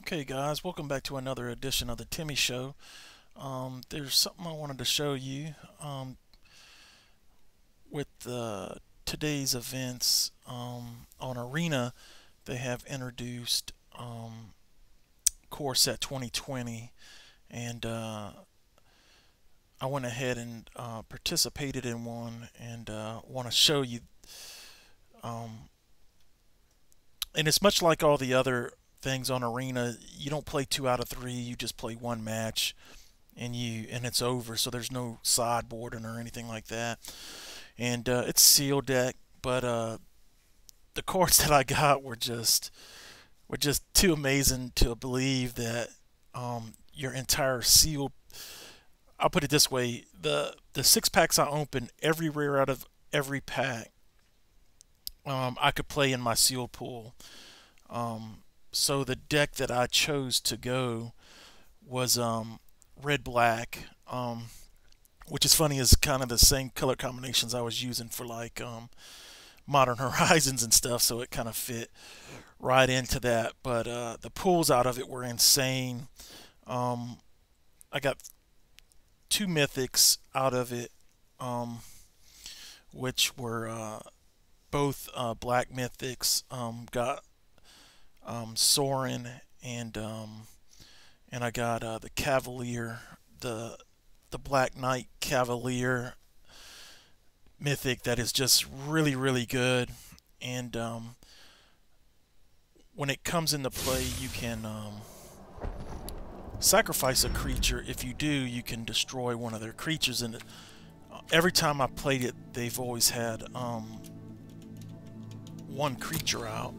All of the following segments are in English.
Okay, guys, welcome back to another edition of the Timmy Show. There's something I wanted to show you with today's events on Arena. They have introduced Core Set 2020, and I went ahead and participated in one, and want to show you. And it's much like all the other things on Arena. You don't play 2 out of 3. You just play one match, and it's over. So there's no sideboarding or anything like that. And it's sealed deck, but the cards that I got were just too amazing to believe that your entire sealed. I'll put it this way: the 6 packs I opened, every rare out of every pack, I could play in my sealed pool. So the deck that I chose to go was red black, which is funny, is kind of the same color combinations I was using for like Modern Horizons and stuff, so it kind of fit right into that. But the pulls out of it were insane. I got 2 mythics out of it, which were both black mythics. Got Sorin and I got the Cavalier, the Black Knight Cavalier mythic that is just really good. And when it comes into play, you can sacrifice a creature. If you do, you can destroy one of their creatures. And every time I played it, they've always had one creature out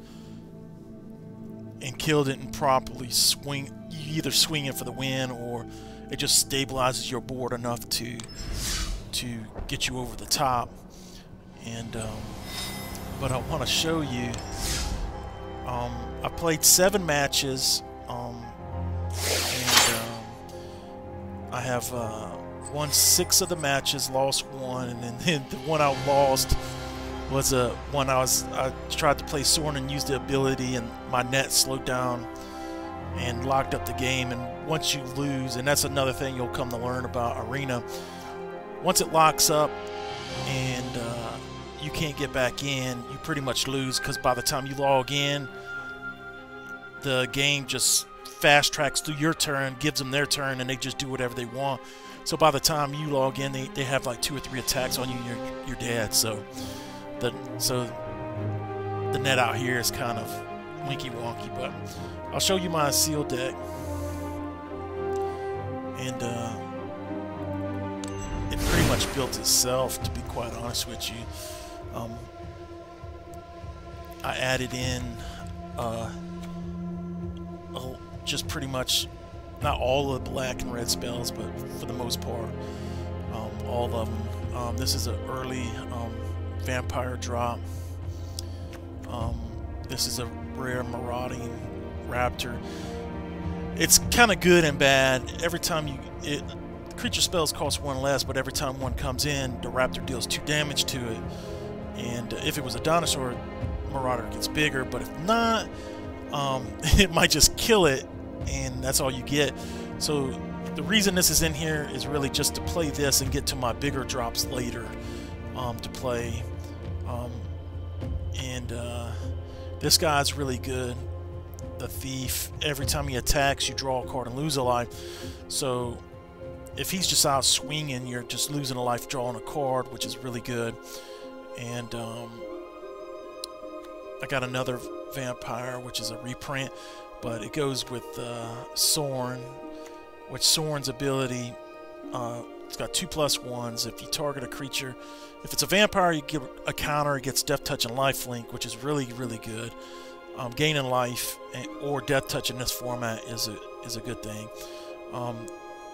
and killed it and properly swing. You either swing it for the win, or it just stabilizes your board enough to get you over the top. And but I want to show you. I played 7 matches, and I have won 6 of the matches, lost 1, and then the one I lost was one I tried to play Sorin and used the ability, and my net slowed down and locked up the game. And once you lose, and that's another thing you'll come to learn about Arena, once it locks up and you can't get back in, you pretty much lose, because by the time you log in, the game just fast tracks through your turn, gives them their turn, and they just do whatever they want. So by the time you log in, they have like 2 or 3 attacks on you, and you're dead. So the net out here is kind of winky wonky. But I'll show you my sealed deck, and it pretty much built itself, to be quite honest with you. I added in just pretty much not all of the black and red spells, but for the most part, all of them. This is an early vampire drop. This is a rare marauding raptor. It's kind of good and bad. Every time creature spells cost 1 less, but every time one comes in, the raptor deals 2 damage to it. And if it was a dinosaur, marauder gets bigger, but if not, it might just kill it, and that's all you get. So the reason this is in here is really just to play this and get to my bigger drops later to play. This guy's really good. The thief, every time he attacks, you draw a card and lose a life. So if he's just out swinging, you're just losing a life drawing a card, which is really good. And I got another vampire, which is a reprint, but it goes with Sorin, which Sorin's ability, it's got 2+1s. If you target a creature, if it's a vampire, you give a counter. It gets Death Touch and Life Link, which is really good. Gaining life or Death Touch in this format is a good thing.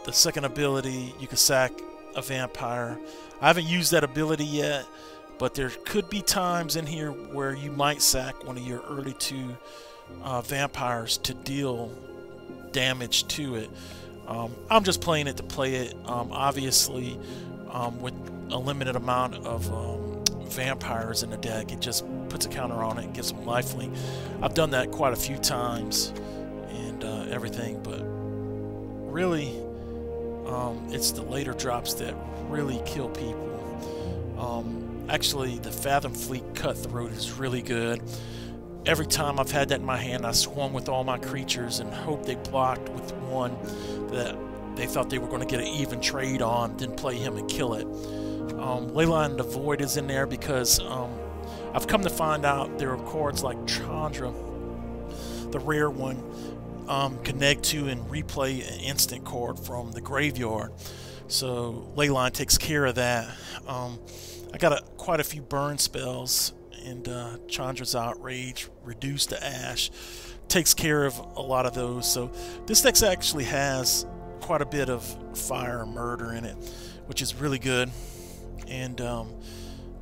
The second ability, you can sack a vampire. I haven't used that ability yet, but there could be times in here where you might sack one of your early 2 vampires to deal damage to it. I'm just playing it to play it. Obviously, with a limited amount of vampires in the deck, it just puts a counter on it and gives them lifelink. I've done that quite a few times, and everything, but really, it's the later drops that really kill people. Actually, the Fathom Fleet Cutthroat is really good. Every time I've had that in my hand, I swung with all my creatures and hoped they blocked with one that they thought they were going to get an even trade on, then play him and kill it. Leyline the Void is in there because I've come to find out there are cards like Chandra, the rare one, connect to and replay an instant card from the graveyard. So Leyline takes care of that. I got quite a few burn spells, and Chandra's Outrage, Reduce to Ash, takes care of a lot of those. So this deck actually has quite a bit of fire and murder in it, which is really good. And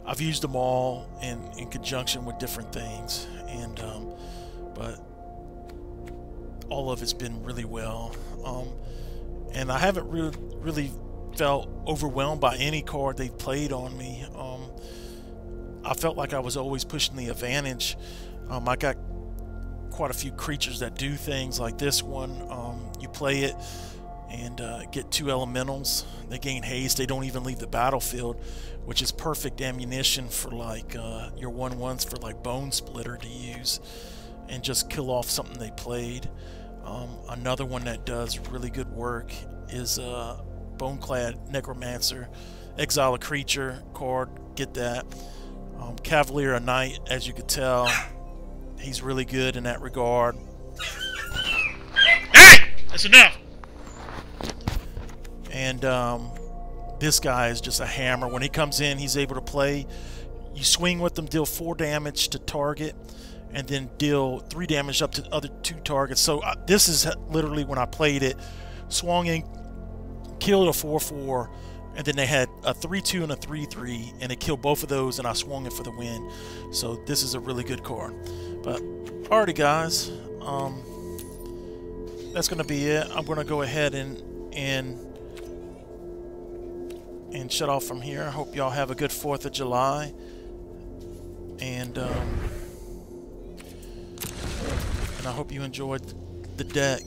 I've used them all in conjunction with different things, and but all of it's been really well. And I haven't really felt overwhelmed by any card they've played on me. I felt like I was always pushing the advantage. I got quite a few creatures that do things like this one. You play it and get 2 elementals. They gain haste. They don't even leave the battlefield, which is perfect ammunition for like your 1/1s for like Bone Splitter to use and just kill off something they played. Another one that does really good work is Boneclad Necromancer. Exile a creature card, get that. Cavalier of Night, as you could tell, he's really good in that regard. Hey! That's enough! And this guy is just a hammer. When he comes in, he's able to play. You swing with him, deal 4 damage to target, and then deal 3 damage up to the other 2 targets. So this is literally when I played it. Swung in, killed a 4/4, and then they had a 3/2 and a 3/3, and it killed both of those, and I swung it for the win. So this is a really good card. But alrighty, guys, that's gonna be it. I'm gonna go ahead and shut off from here. I hope y'all have a good 4th of July, and I hope you enjoyed the deck.